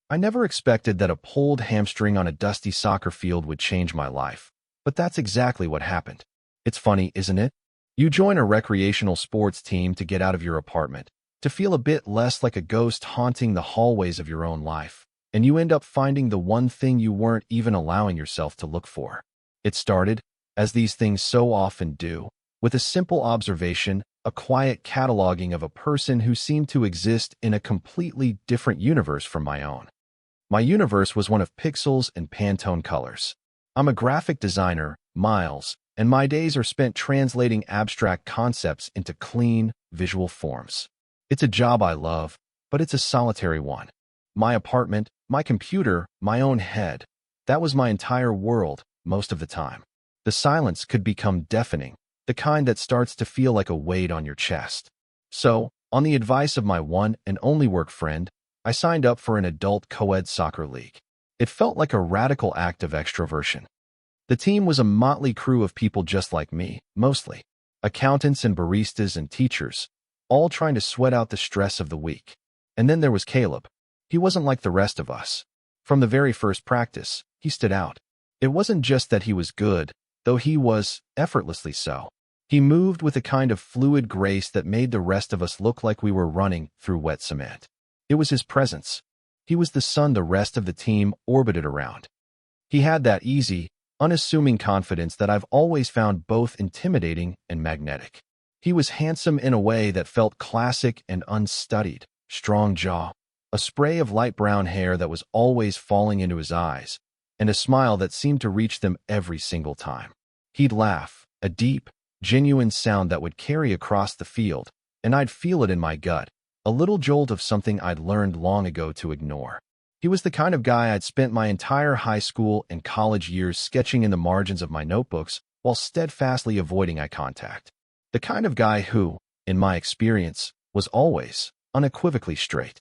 I never expected that a pulled hamstring on a dusty soccer field would change my life, but that's exactly what happened. It's funny, isn't it? You join a recreational sports team to get out of your apartment, to feel a bit less like a ghost haunting the hallways of your own life, and you end up finding the one thing you weren't even allowing yourself to look for. It started, as these things so often do, with a simple observation, a quiet cataloging of a person who seemed to exist in a completely different universe from my own. My universe was one of pixels and Pantone colors. I'm a graphic designer, Miles, and my days are spent translating abstract concepts into clean, visual forms. It's a job I love, but it's a solitary one. My apartment, my computer, my own head. That was my entire world, most of the time. The silence could become deafening, the kind that starts to feel like a weight on your chest. So, on the advice of my one and only work friend, I signed up for an adult co-ed soccer league. It felt like a radical act of extroversion. The team was a motley crew of people just like me, mostly. Accountants and baristas and teachers, all trying to sweat out the stress of the week. And then there was Caleb. He wasn't like the rest of us. From the very first practice, he stood out. It wasn't just that he was good, though he was effortlessly so. He moved with a kind of fluid grace that made the rest of us look like we were running through wet cement. It was his presence. He was the sun the rest of the team orbited around. He had that easy, unassuming confidence that I've always found both intimidating and magnetic. He was handsome in a way that felt classic and unstudied, strong jaw, a spray of light brown hair that was always falling into his eyes, and a smile that seemed to reach them every single time. He'd laugh, a deep, genuine sound that would carry across the field, and I'd feel it in my gut, a little jolt of something I'd learned long ago to ignore. He was the kind of guy I'd spent my entire high school and college years sketching in the margins of my notebooks while steadfastly avoiding eye contact. The kind of guy who, in my experience, was always, unequivocally straight.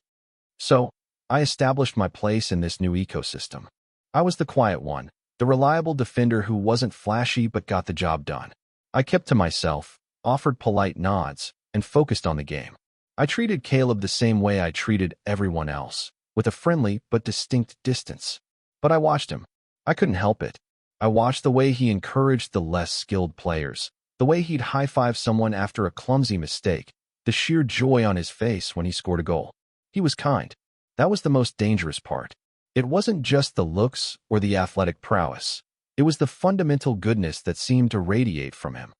So, I established my place in this new ecosystem. I was the quiet one, the reliable defender who wasn't flashy but got the job done. I kept to myself, offered polite nods, and focused on the game. I treated Caleb the same way I treated everyone else, with a friendly but distinct distance. But I watched him. I couldn't help it. I watched the way he encouraged the less skilled players, the way he'd high-five someone after a clumsy mistake, the sheer joy on his face when he scored a goal. He was kind. That was the most dangerous part. It wasn't just the looks or the athletic prowess. It was the fundamental goodness that seemed to radiate from him.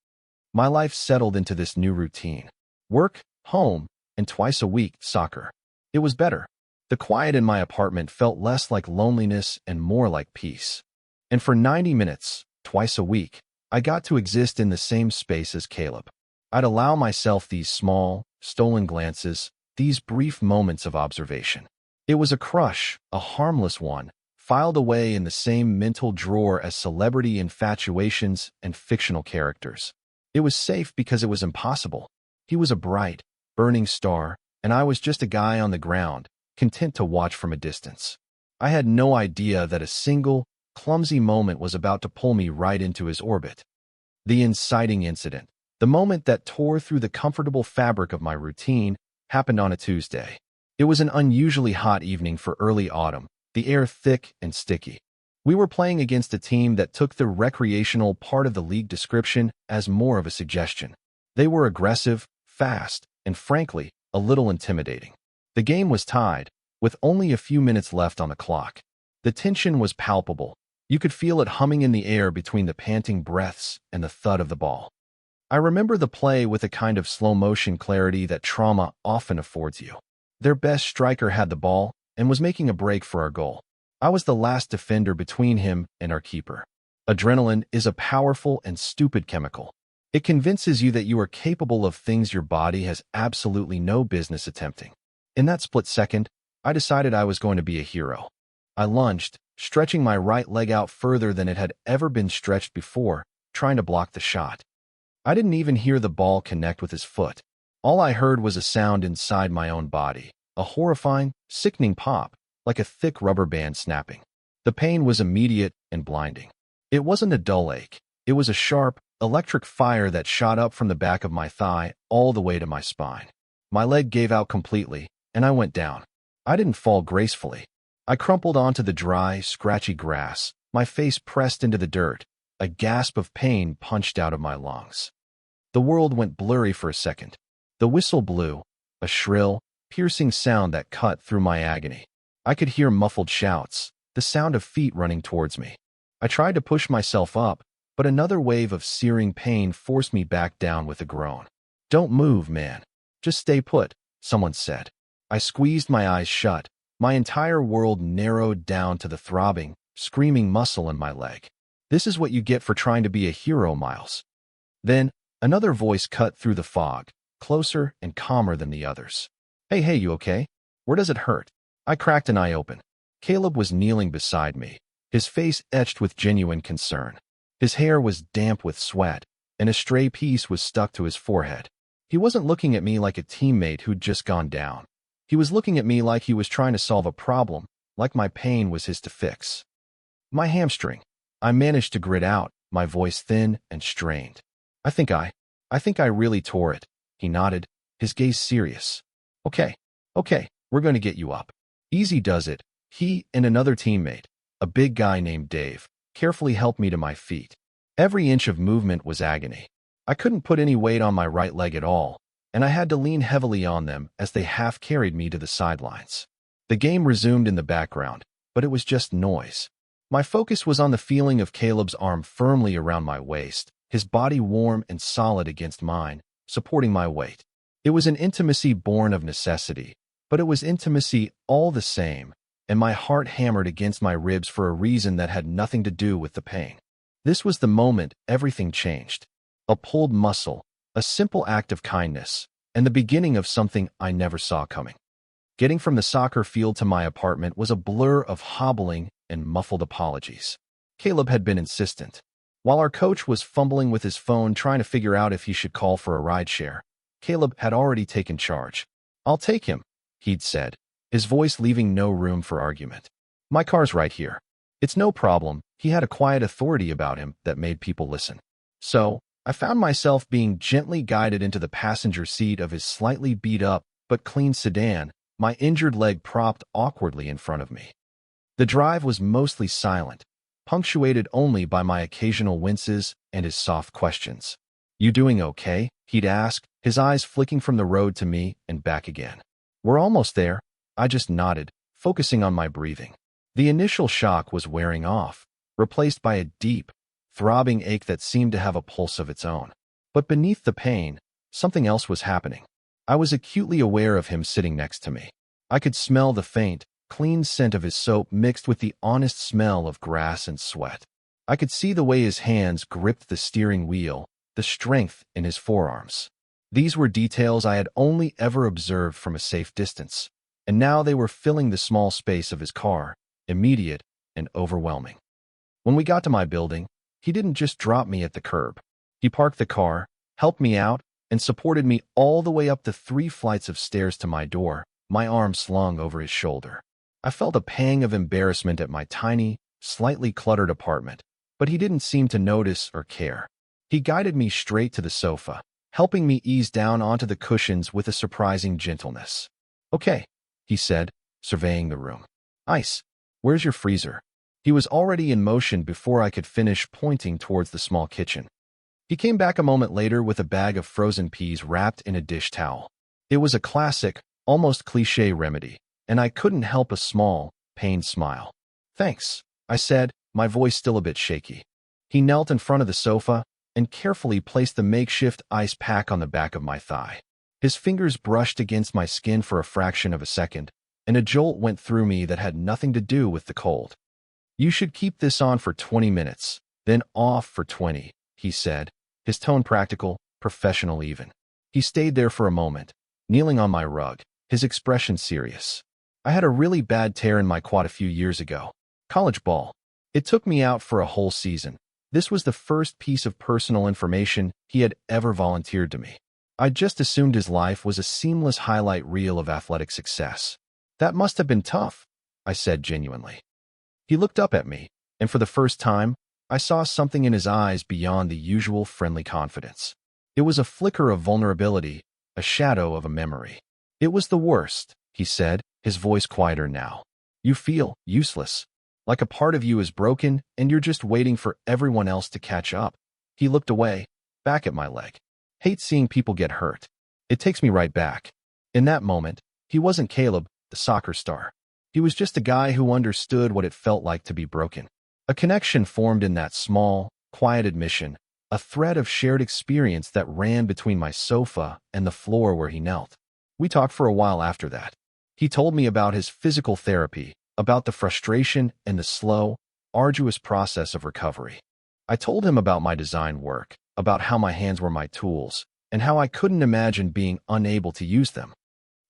My life settled into this new routine. Work, home, and twice a week, soccer. It was better. The quiet in my apartment felt less like loneliness and more like peace. And for 90 minutes, twice a week, I got to exist in the same space as Caleb. I'd allow myself these small, stolen glances, these brief moments of observation. It was a crush, a harmless one, filed away in the same mental drawer as celebrity infatuations and fictional characters. It was safe because it was impossible. He was a bright, burning star, and I was just a guy on the ground, content to watch from a distance. I had no idea that a single, clumsy moment was about to pull me right into his orbit. The inciting incident, the moment that tore through the comfortable fabric of my routine, happened on a Tuesday. It was an unusually hot evening for early autumn, the air thick and sticky. We were playing against a team that took the recreational part of the league description as more of a suggestion. They were aggressive, fast, and frankly, a little intimidating. The game was tied, with only a few minutes left on the clock. The tension was palpable. You could feel it humming in the air between the panting breaths and the thud of the ball. I remember the play with a kind of slow-motion clarity that trauma often affords you. Their best striker had the ball and was making a break for our goal. I was the last defender between him and our keeper. Adrenaline is a powerful and stupid chemical. It convinces you that you are capable of things your body has absolutely no business attempting. In that split second, I decided I was going to be a hero. I lunged, stretching my right leg out further than it had ever been stretched before, trying to block the shot. I didn't even hear the ball connect with his foot. All I heard was a sound inside my own body, a horrifying, sickening pop, like a thick rubber band snapping. The pain was immediate and blinding. It wasn't a dull ache. It was a sharp, electric fire that shot up from the back of my thigh all the way to my spine. My leg gave out completely, and I went down. I didn't fall gracefully. I crumpled onto the dry, scratchy grass, my face pressed into the dirt. A gasp of pain punched out of my lungs. The world went blurry for a second. The whistle blew, a shrill, piercing sound that cut through my agony. I could hear muffled shouts, the sound of feet running towards me. I tried to push myself up, but another wave of searing pain forced me back down with a groan. "Don't move, man. Just stay put," someone said. I squeezed my eyes shut. My entire world narrowed down to the throbbing, screaming muscle in my leg. "This is what you get for trying to be a hero, Miles." Then, another voice cut through the fog, closer and calmer than the others. Hey, you okay? Where does it hurt?" I cracked an eye open. Caleb was kneeling beside me, his face etched with genuine concern. His hair was damp with sweat, and a stray piece was stuck to his forehead. He wasn't looking at me like a teammate who'd just gone down. He was looking at me like he was trying to solve a problem, like my pain was his to fix. "My hamstring," I managed to grit out, my voice thin and strained. I think I really tore it," he nodded, his gaze serious. Okay, we're going to get you up." Easy does it. He and another teammate, a big guy named Dave, carefully helped me to my feet. Every inch of movement was agony. I couldn't put any weight on my right leg at all, and I had to lean heavily on them as they half-carried me to the sidelines. The game resumed in the background, but it was just noise. My focus was on the feeling of Caleb's arm firmly around my waist, his body warm and solid against mine, supporting my weight. It was an intimacy born of necessity, but it was intimacy all the same, and my heart hammered against my ribs for a reason that had nothing to do with the pain. This was the moment everything changed. A pulled muscle, a simple act of kindness, and the beginning of something I never saw coming. Getting from the soccer field to my apartment was a blur of hobbling and muffled apologies. Caleb had been insistent. While our coach was fumbling with his phone trying to figure out if he should call for a rideshare, Caleb had already taken charge. "I'll take him," he'd said, his voice leaving no room for argument. "My car's right here." It's no problem. He had a quiet authority about him that made people listen. So, I found myself being gently guided into the passenger seat of his slightly beat-up but clean sedan, my injured leg propped awkwardly in front of me. The drive was mostly silent, punctuated only by my occasional winces and his soft questions. "You doing okay?" he'd ask, his eyes flicking from the road to me and back again. "We're almost there." I just nodded, focusing on my breathing. The initial shock was wearing off, replaced by a deep, throbbing ache that seemed to have a pulse of its own. But beneath the pain, something else was happening. I was acutely aware of him sitting next to me. I could smell the faint, clean scent of his soap mixed with the honest smell of grass and sweat. I could see the way his hands gripped the steering wheel, the strength in his forearms. These were details I had only ever observed from a safe distance, and now they were filling the small space of his car, immediate and overwhelming. When we got to my building, he didn't just drop me at the curb. He parked the car, helped me out, and supported me all the way up the 3 flights of stairs to my door, my arm slung over his shoulder. I felt a pang of embarrassment at my tiny, slightly cluttered apartment, but he didn't seem to notice or care. He guided me straight to the sofa, helping me ease down onto the cushions with a surprising gentleness. "Okay," he said, surveying the room. "Ice. Where's your freezer?" He was already in motion before I could finish, pointing towards the small kitchen. He came back a moment later with a bag of frozen peas wrapped in a dish towel. It was a classic, almost cliché remedy, and I couldn't help a small, pained smile. "Thanks," I said, my voice still a bit shaky. He knelt in front of the sofa and carefully placed the makeshift ice pack on the back of my thigh. His fingers brushed against my skin for a fraction of a second, and a jolt went through me that had nothing to do with the cold. "You should keep this on for 20 minutes, then off for 20, he said, his tone practical, professional even. He stayed there for a moment, kneeling on my rug, his expression serious. "I had a really bad tear in my quad a few years ago. College ball. It took me out for a whole season." This was the first piece of personal information he had ever volunteered to me. I'd just assumed his life was a seamless highlight reel of athletic success. "That must have been tough," I said genuinely. He looked up at me, and for the first time, I saw something in his eyes beyond the usual friendly confidence. It was a flicker of vulnerability, a shadow of a memory. "It was the worst," he said, his voice quieter now. You feel useless, like a part of you is broken and you're just waiting for everyone else to catch up. He looked away, back at my leg. Hate seeing people get hurt. It takes me right back. In that moment, he wasn't Caleb, the soccer star. He was just a guy who understood what it felt like to be broken. A connection formed in that small, quiet admission, a thread of shared experience that ran between my sofa and the floor where he knelt. We talked for a while after that. He told me about his physical therapy, about the frustration and the slow, arduous process of recovery. I told him about my design work, about how my hands were my tools, and how I couldn't imagine being unable to use them.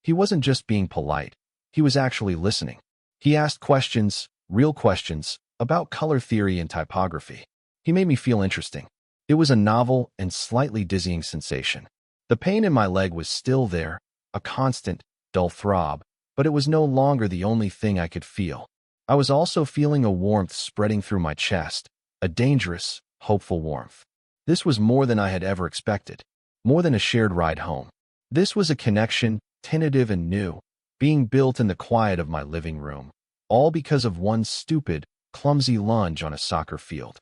He wasn't just being polite. He was actually listening. He asked questions, real questions, about color theory and typography. He made me feel interesting. It was a novel and slightly dizzying sensation. The pain in my leg was still there, a constant, dull throb, but it was no longer the only thing I could feel. I was also feeling a warmth spreading through my chest, a dangerous, hopeful warmth. This was more than I had ever expected, more than a shared ride home. This was a connection, tentative and new, being built in the quiet of my living room, all because of one stupid, clumsy lunge on a soccer field.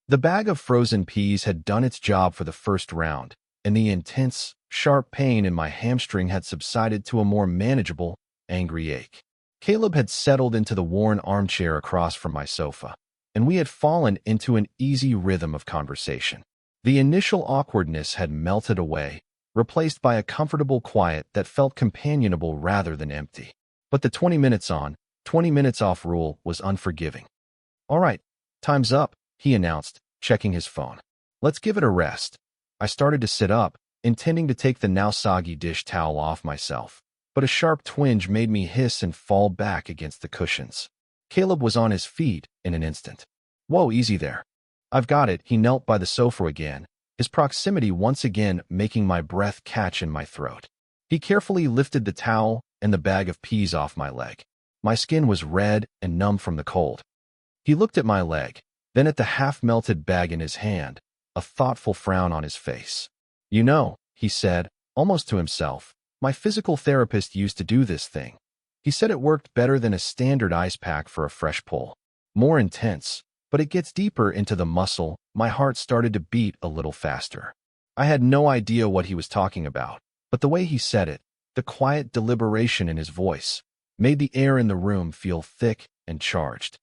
The bag of frozen peas had done its job for the first round, and the intense, sharp pain in my hamstring had subsided to a more manageable, angry ache. Caleb had settled into the worn armchair across from my sofa, and we had fallen into an easy rhythm of conversation. The initial awkwardness had melted away, replaced by a comfortable quiet that felt companionable rather than empty. But the 20 minutes on, 20 minutes off rule was unforgiving. "All right, time's up," he announced, checking his phone. "Let's give it a rest." I started to sit up, intending to take the now soggy dish towel off myself, but a sharp twinge made me hiss and fall back against the cushions. Caleb was on his feet in an instant. "Whoa, easy there. I've got it." He knelt by the sofa again, his proximity once again making my breath catch in my throat. He carefully lifted the towel and the bag of peas off my leg. My skin was red and numb from the cold. He looked at my leg, then at the half-melted bag in his hand, a thoughtful frown on his face. "You know," he said, almost to himself, "my physical therapist used to do this thing. He said it worked better than a standard ice pack for a fresh pull. More intense, but it gets deeper into the muscle." My heart started to beat a little faster. I had no idea what he was talking about, but the way he said it, the quiet deliberation in his voice, made the air in the room feel thick and charged.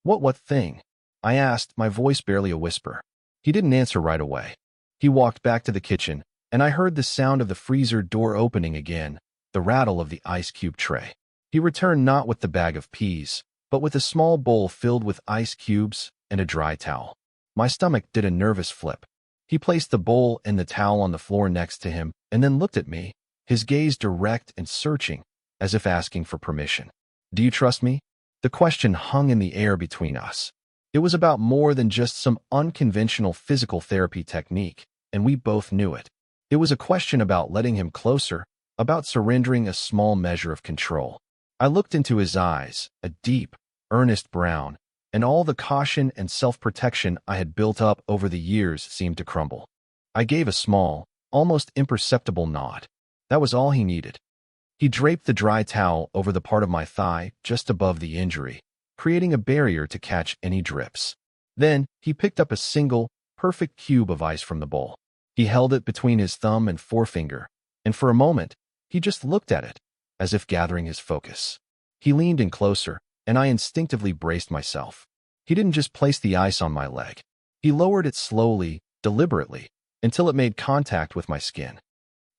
What thing?" I asked, my voice barely a whisper. He didn't answer right away. He walked back to the kitchen, and I heard the sound of the freezer door opening again, the rattle of the ice cube tray. He returned not with the bag of peas, but with a small bowl filled with ice cubes and a dry towel. My stomach did a nervous flip. He placed the bowl and the towel on the floor next to him and then looked at me, his gaze direct and searching, as if asking for permission. "Do you trust me?" The question hung in the air between us. It was about more than just some unconventional physical therapy technique, and we both knew it. It was a question about letting him closer, about surrendering a small measure of control. I looked into his eyes, a deep, earnest brown, and all the caution and self-protection I had built up over the years seemed to crumble. I gave a small, almost imperceptible nod. That was all he needed. He draped the dry towel over the part of my thigh just above the injury, creating a barrier to catch any drips. Then, he picked up a single, perfect cube of ice from the bowl. He held it between his thumb and forefinger, and for a moment, he just looked at it, as if gathering his focus. He leaned in closer, and I instinctively braced myself. He didn't just place the ice on my leg. He lowered it slowly, deliberately, until it made contact with my skin.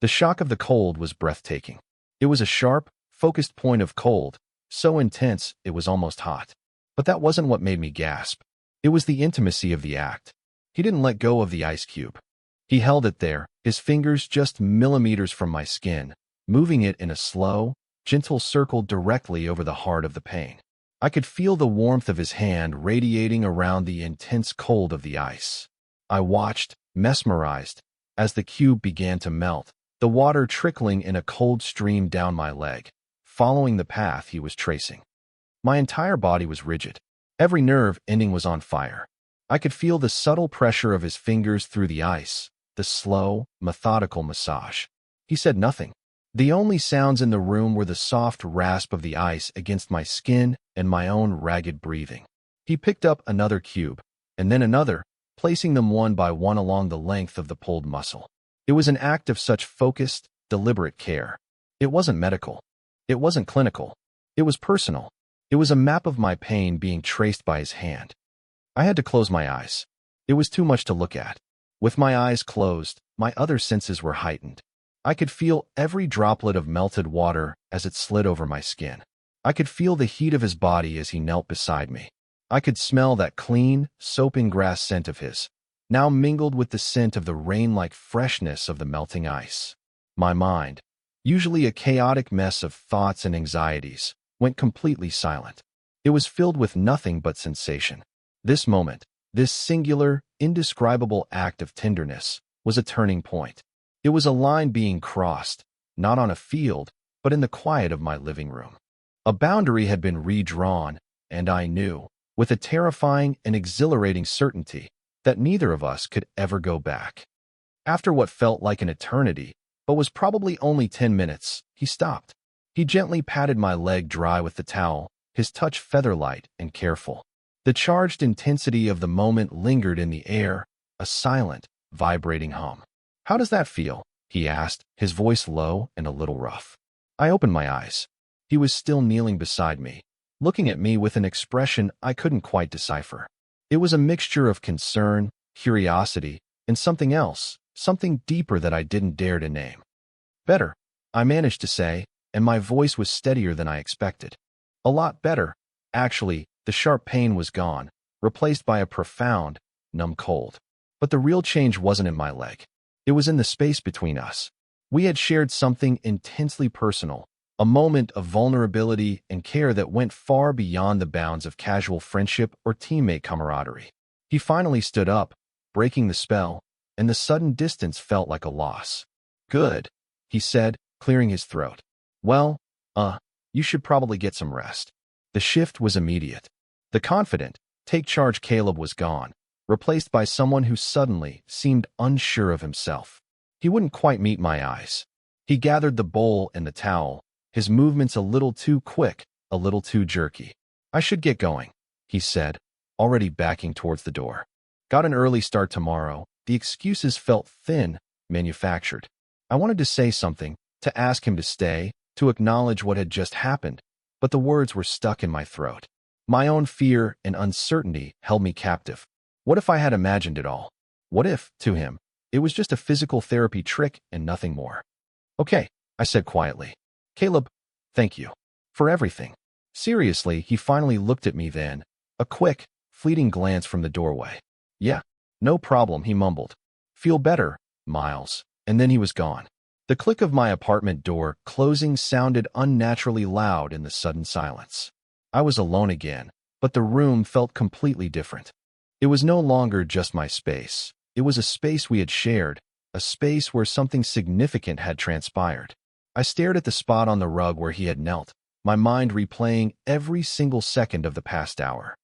The shock of the cold was breathtaking. It was a sharp, focused point of cold, so intense it was almost hot. But that wasn't what made me gasp. It was the intimacy of the act. He didn't let go of the ice cube. He held it there, his fingers just millimeters from my skin, moving it in a slow, gentle circle directly over the heart of the pain. I could feel the warmth of his hand radiating around the intense cold of the ice. I watched, mesmerized, as the cube began to melt, the water trickling in a cold stream down my leg, following the path he was tracing. My entire body was rigid. Every nerve ending was on fire. I could feel the subtle pressure of his fingers through the ice, the slow, methodical massage. He said nothing. The only sounds in the room were the soft rasp of the ice against my skin and my own ragged breathing. He picked up another cube, and then another, placing them one by one along the length of the pulled muscle. It was an act of such focused, deliberate care. It wasn't medical. It wasn't clinical. It was personal. It was a map of my pain being traced by his hand. I had to close my eyes. It was too much to look at. With my eyes closed, my other senses were heightened. I could feel every droplet of melted water as it slid over my skin. I could feel the heat of his body as he knelt beside me. I could smell that clean, soaping grass scent of his, now mingled with the scent of the rain-like freshness of the melting ice. My mind, usually a chaotic mess of thoughts and anxieties, went completely silent. It was filled with nothing but sensation. This moment, this singular, indescribable act of tenderness, was a turning point. It was a line being crossed, not on a field, but in the quiet of my living room. A boundary had been redrawn, and I knew, with a terrifying and exhilarating certainty, that neither of us could ever go back. After what felt like an eternity, but was probably only 10 minutes, he stopped. He gently patted my leg dry with the towel, his touch feather-light and careful. The charged intensity of the moment lingered in the air, a silent, vibrating hum. "How does that feel?" he asked, his voice low and a little rough. I opened my eyes. He was still kneeling beside me, looking at me with an expression I couldn't quite decipher. It was a mixture of concern, curiosity, and something else, something deeper that I didn't dare to name. "Better," I managed to say, and my voice was steadier than I expected. "A lot better." Actually, the sharp pain was gone, replaced by a profound, numb cold. But the real change wasn't in my leg. It was in the space between us. We had shared something intensely personal, a moment of vulnerability and care that went far beyond the bounds of casual friendship or teammate camaraderie. He finally stood up, breaking the spell, and the sudden distance felt like a loss. "Good," he said, clearing his throat. "Well, you should probably get some rest." The shift was immediate. The confident, take-charge Caleb was gone, replaced by someone who suddenly seemed unsure of himself. He wouldn't quite meet my eyes. He gathered the bowl and the towel, his movements a little too quick, a little too jerky. "I should get going," he said, already backing towards the door. "Got an early start tomorrow." The excuses felt thin, manufactured. I wanted to say something, to ask him to stay, to acknowledge what had just happened, but the words were stuck in my throat. My own fear and uncertainty held me captive. What if I had imagined it all? What if, to him, it was just a physical therapy trick and nothing more? "Okay," I said quietly. "Caleb, thank you. For everything." Seriously, he finally looked at me then, a quick, fleeting glance from the doorway. "Yeah, no problem," he mumbled. "Feel better, Miles." And then he was gone. The click of my apartment door closing sounded unnaturally loud in the sudden silence. I was alone again, but the room felt completely different. It was no longer just my space. It was a space we had shared, a space where something significant had transpired. I stared at the spot on the rug where he had knelt, my mind replaying every single second of the past hour.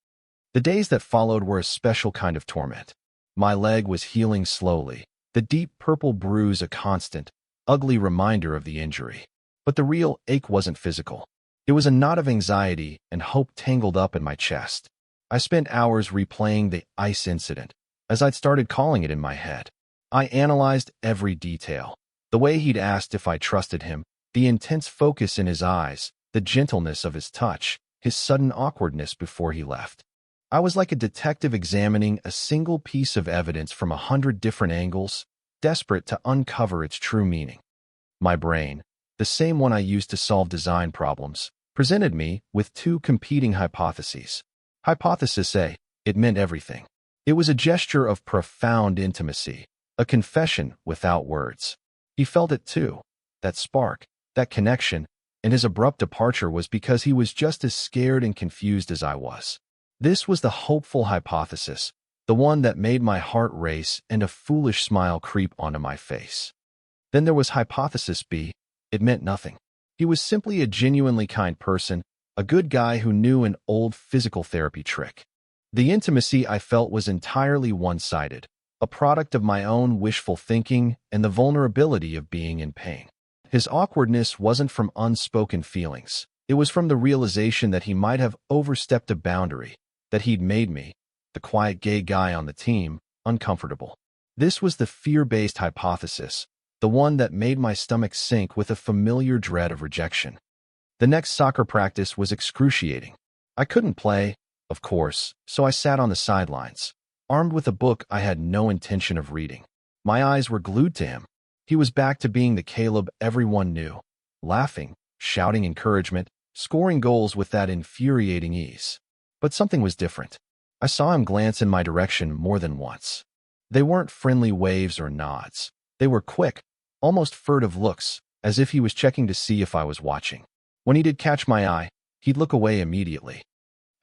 The days that followed were a special kind of torment. My leg was healing slowly, the deep purple bruise a constant, ugly reminder of the injury. But the real ache wasn't physical. It was a knot of anxiety and hope tangled up in my chest. I spent hours replaying the ice incident, as I'd started calling it in my head. I analyzed every detail. The way he'd asked if I trusted him, the intense focus in his eyes, the gentleness of his touch, his sudden awkwardness before he left. I was like a detective examining a single piece of evidence from 100 different angles, desperate to uncover its true meaning. My brain, the same one I used to solve design problems, presented me with two competing hypotheses. Hypothesis A, it meant everything. It was a gesture of profound intimacy, a confession without words. He felt it too, that spark, that connection, and his abrupt departure was because he was just as scared and confused as I was. This was the hopeful hypothesis, the one that made my heart race and a foolish smile creep onto my face. Then there was hypothesis B, it meant nothing. He was simply a genuinely kind person, a good guy who knew an old physical therapy trick. The intimacy I felt was entirely one-sided, a product of my own wishful thinking and the vulnerability of being in pain. His awkwardness wasn't from unspoken feelings. It was from the realization that he might have overstepped a boundary, that he'd made me, the quiet gay guy on the team, uncomfortable. This was the fear-based hypothesis, the one that made my stomach sink with a familiar dread of rejection. The next soccer practice was excruciating. I couldn't play, of course, so I sat on the sidelines, armed with a book I had no intention of reading. My eyes were glued to him. He was back to being the Caleb everyone knew, laughing, shouting encouragement, scoring goals with that infuriating ease. But something was different. I saw him glance in my direction more than once. They weren't friendly waves or nods. They were quick, almost furtive looks, as if he was checking to see if I was watching. When he did catch my eye, he'd look away immediately.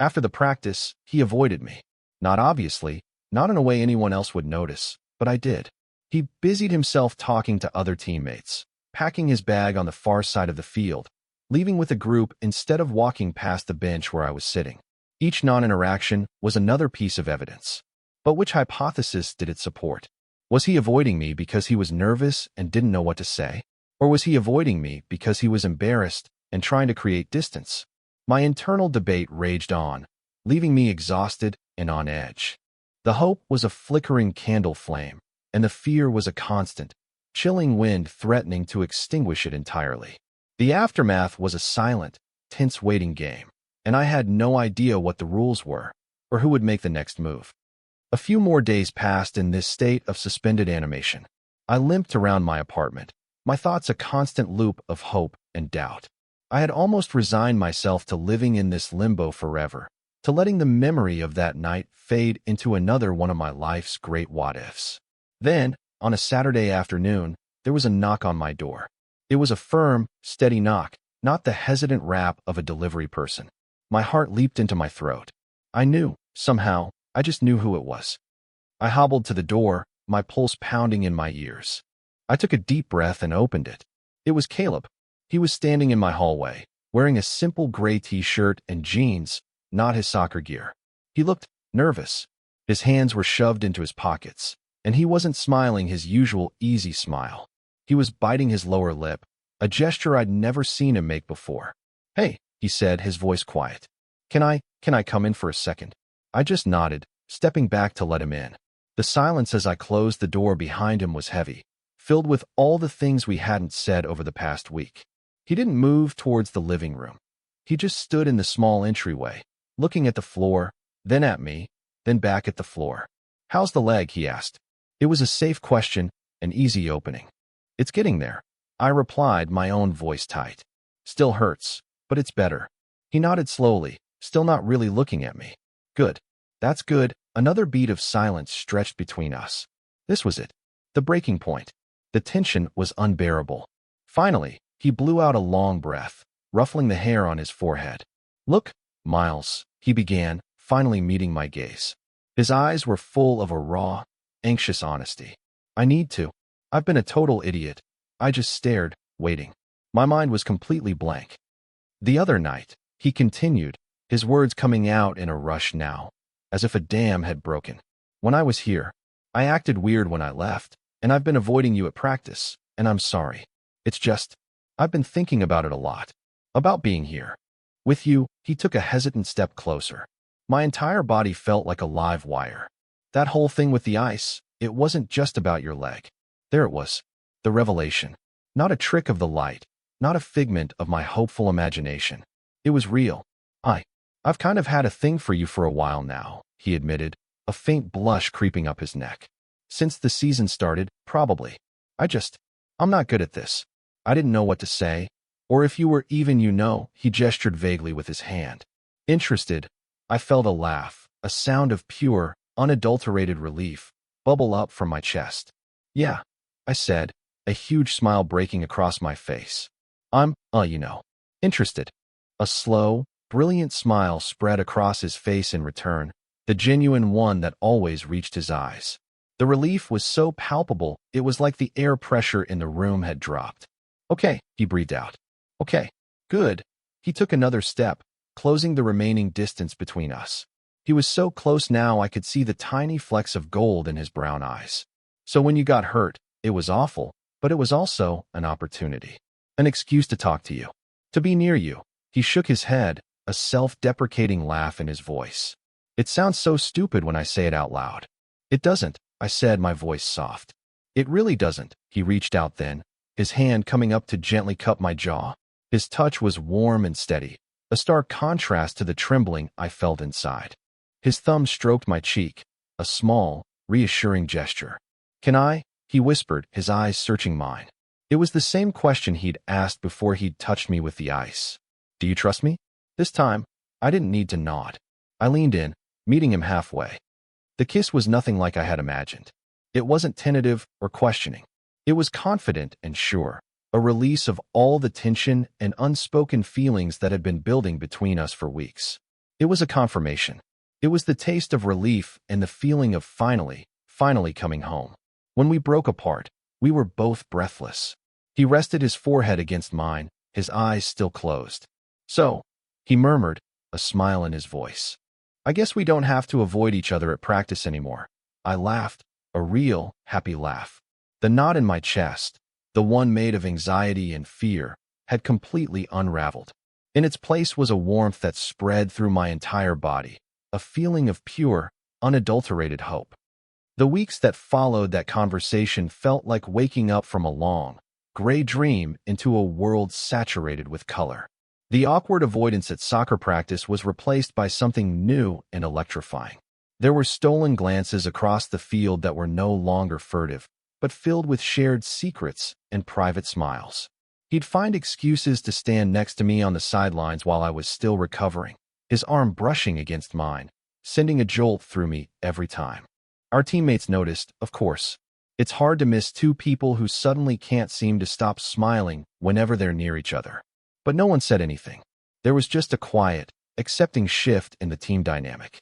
After the practice, he avoided me. Not obviously, not in a way anyone else would notice, but I did. He busied himself talking to other teammates, packing his bag on the far side of the field, leaving with a group instead of walking past the bench where I was sitting. Each non-interaction was another piece of evidence. But which hypothesis did it support? Was he avoiding me because he was nervous and didn't know what to say? Or was he avoiding me because he was embarrassed and trying to create distance? My internal debate raged on, leaving me exhausted and on edge. The hope was a flickering candle flame, and the fear was a constant, chilling wind threatening to extinguish it entirely. The aftermath was a silent, tense waiting game, and I had no idea what the rules were, or who would make the next move. A few more days passed in this state of suspended animation. I limped around my apartment, my thoughts a constant loop of hope and doubt. I had almost resigned myself to living in this limbo forever, to letting the memory of that night fade into another one of my life's great what-ifs. Then, on a Saturday afternoon, there was a knock on my door. It was a firm, steady knock, not the hesitant rap of a delivery person. My heart leaped into my throat. I knew, somehow, I just knew who it was. I hobbled to the door, my pulse pounding in my ears. I took a deep breath and opened it. It was Caleb. He was standing in my hallway, wearing a simple gray t-shirt and jeans, not his soccer gear. He looked nervous. His hands were shoved into his pockets, and he wasn't smiling his usual easy smile. He was biting his lower lip, a gesture I'd never seen him make before. "Hey," he said, his voice quiet. Can I come in for a second?" I just nodded, stepping back to let him in. The silence as I closed the door behind him was heavy, filled with all the things we hadn't said over the past week. He didn't move towards the living room. He just stood in the small entryway, looking at the floor, then at me, then back at the floor. "How's the leg?" he asked. It was a safe question, an easy opening. "It's getting there," I replied, my own voice tight. "Still hurts, but it's better." He nodded slowly, still not really looking at me. "Good. That's good." Another beat of silence stretched between us. This was it. The breaking point. The tension was unbearable. Finally, he blew out a long breath, ruffling the hair on his forehead. "Look, Miles," he began, finally meeting my gaze. His eyes were full of a raw, anxious honesty. I've been a total idiot." I just stared, waiting. My mind was completely blank. "The other night," he continued, his words coming out in a rush now, as if a dam had broken. "When I was here, I acted weird when I left, and I've been avoiding you at practice, and I'm sorry. It's just, I've been thinking about it a lot. About being here. With you." He took a hesitant step closer. My entire body felt like a live wire. "That whole thing with the ice, it wasn't just about your leg. There it was. The revelation. Not a trick of the light, not a figment of my hopeful imagination. It was real. I've kind of had a thing for you for a while now," he admitted, a faint blush creeping up his neck. "Since the season started, probably. I'm not good at this." I didn't know what to say, or if you were even he gestured vaguely with his hand. Interested, I felt a laugh, a sound of pure, unadulterated relief, bubble up from my chest. "Yeah," I said, a huge smile breaking across my face. "I'm, interested." A slow, brilliant smile spread across his face in return, the genuine one that always reached his eyes. The relief was so palpable, it was like the air pressure in the room had dropped. "Okay," he breathed out. "Okay, good." He took another step, closing the remaining distance between us. He was so close now I could see the tiny flecks of gold in his brown eyes. "So when you got hurt, it was awful, but it was also an opportunity." An excuse to talk to you. To be near you. He shook his head, a self-deprecating laugh in his voice. It sounds so stupid when I say it out loud. It doesn't, I said, my voice soft. It really doesn't. He reached out then, his hand coming up to gently cup my jaw. His touch was warm and steady, a stark contrast to the trembling I felt inside. His thumb stroked my cheek, a small, reassuring gesture. Can I? He whispered, his eyes searching mine. It was the same question he'd asked before he'd touched me with the ice. Do you trust me? This time, I didn't need to nod. I leaned in, meeting him halfway. The kiss was nothing like I had imagined. It wasn't tentative or questioning. It was confident and sure, a release of all the tension and unspoken feelings that had been building between us for weeks. It was a confirmation. It was the taste of relief and the feeling of finally coming home. When we broke apart, we were both breathless. He rested his forehead against mine, his eyes still closed. So, he murmured, a smile in his voice. I guess we don't have to avoid each other at practice anymore. I laughed, a real, happy laugh. The knot in my chest, the one made of anxiety and fear, had completely unraveled. In its place was a warmth that spread through my entire body, a feeling of pure, unadulterated hope. The weeks that followed that conversation felt like waking up from a long, gray dream into a world saturated with color. The awkward avoidance at soccer practice was replaced by something new and electrifying. There were stolen glances across the field that were no longer furtive, but filled with shared secrets and private smiles. He'd find excuses to stand next to me on the sidelines while I was still recovering, his arm brushing against mine, sending a jolt through me every time. Our teammates noticed, of course. It's hard to miss two people who suddenly can't seem to stop smiling whenever they're near each other. But no one said anything. There was just a quiet, accepting shift in the team dynamic.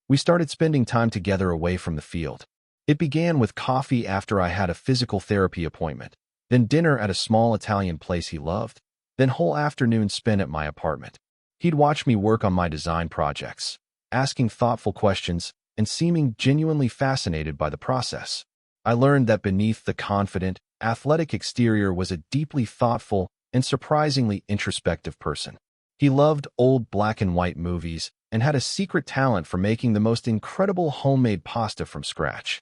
We started spending time together away from the field. It began with coffee after I had a physical therapy appointment, then dinner at a small Italian place he loved, then whole afternoons spent at my apartment. He'd watch me work on my design projects, asking thoughtful questions and seeming genuinely fascinated by the process. I learned that beneath the confident, athletic exterior was a deeply thoughtful and surprisingly introspective person. He loved old black and white movies and had a secret talent for making the most incredible homemade pasta from scratch.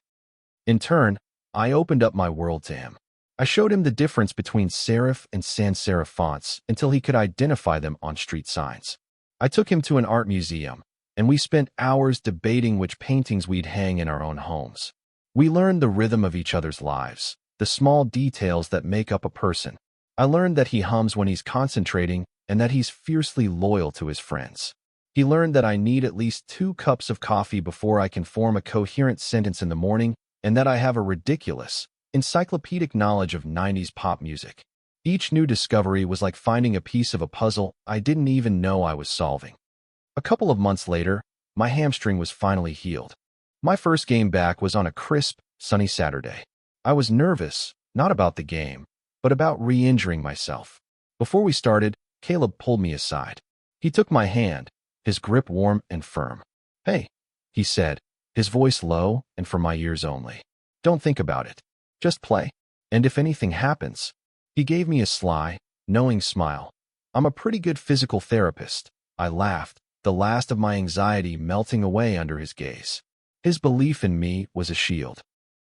In turn, I opened up my world to him. I showed him the difference between serif and sans serif fonts until he could identify them on street signs. I took him to an art museum, and we spent hours debating which paintings we'd hang in our own homes. We learned the rhythm of each other's lives, the small details that make up a person. I learned that he hums when he's concentrating and that he's fiercely loyal to his friends. He learned that I need at least 2 cups of coffee before I can form a coherent sentence in the morning and that I have a ridiculous, encyclopedic knowledge of 90s pop music. Each new discovery was like finding a piece of a puzzle I didn't even know I was solving. A couple of months later, my hamstring was finally healed. My first game back was on a crisp, sunny Saturday. I was nervous, not about the game, but about re-injuring myself. Before we started, Caleb pulled me aside. He took my hand, his grip warm and firm. "Hey," he said, his voice low and for my ears only. "Don't think about it. Just play. And if anything happens..." He gave me a sly, knowing smile. "I'm a pretty good physical therapist." I laughed, the last of my anxiety melting away under his gaze. His belief in me was a shield.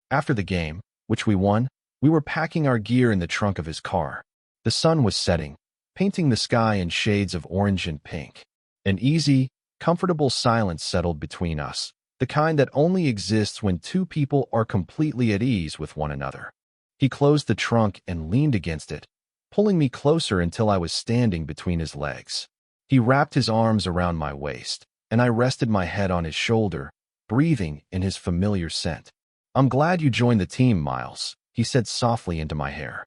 After the game, which we won, we were packing our gear in the trunk of his car. The sun was setting, painting the sky in shades of orange and pink. An easy, comfortable silence settled between us, the kind that only exists when two people are completely at ease with one another. He closed the trunk and leaned against it, pulling me closer until I was standing between his legs. He wrapped his arms around my waist, and I rested my head on his shoulder, breathing in his familiar scent. "I'm glad you joined the team, Miles," he said softly into my hair.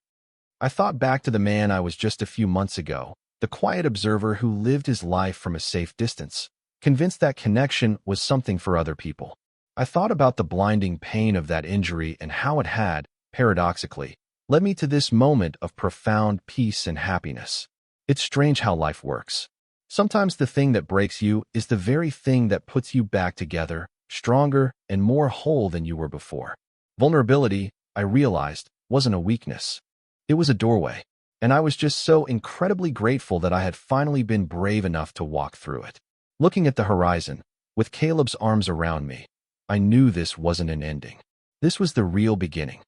I thought back to the man I was just a few months ago, the quiet observer who lived his life from a safe distance, convinced that connection was something for other people. I thought about the blinding pain of that injury and how it had, paradoxically, led me to this moment of profound peace and happiness. It's strange how life works. Sometimes the thing that breaks you is the very thing that puts you back together, stronger and more whole than you were before. Vulnerability, I realized, wasn't a weakness. It was a doorway. and I was just so incredibly grateful that I had finally been brave enough to walk through it. Looking at the horizon, with Caleb's arms around me, I knew this wasn't an ending. This was the real beginning.